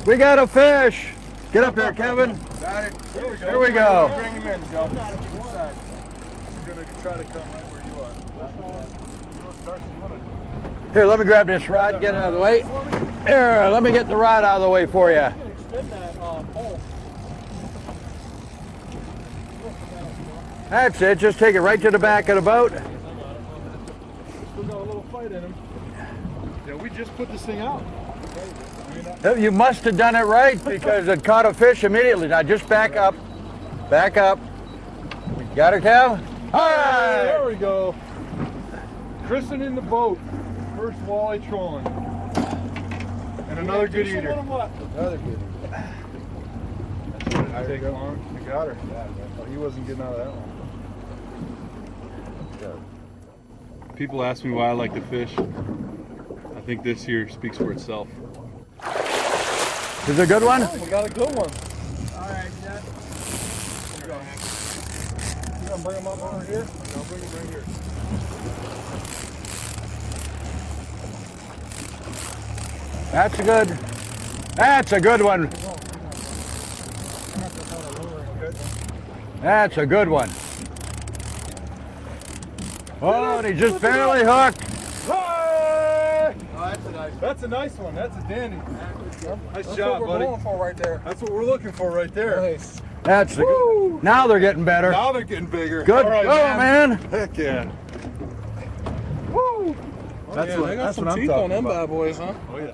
We got a fish. Get up there, Kevin. Got it. Here we go. Bring him in, Joe. Inside. We're going to try to come right where you are. Here, let me grab this rod, get it out of the way. Here, let me get the rod out of the way for you. That's it, just take it right to the back of the boat. Still got a little fight in him. Yeah, we just put this thing out. You must have done it right because it caught a fish immediately. Now just back up. Back up. Got it, Cal? All right. There we go. Christening the boat. First walleye trolling. And another good eater. Another good eater. That take long. You got her. Oh, he wasn't getting out of that one. People ask me why I like to fish. I think this here speaks for itself. Is it a good one? Oh, we got a good one. All right, Jack. You gonna bring him up over here? I'll bring him right here. That's a good one. That's a good one. Oh, and he just barely hooked. Oh, that's a nice one. That's a dandy. Nice job, buddy. That's what we're going for right there. That's what we're looking for right there. Nice. That's the, now they're getting better. Now they're getting bigger. Good. All right, man. Heck yeah. Woo. That's what I'm talking about. Bad boys, huh? Oh yeah.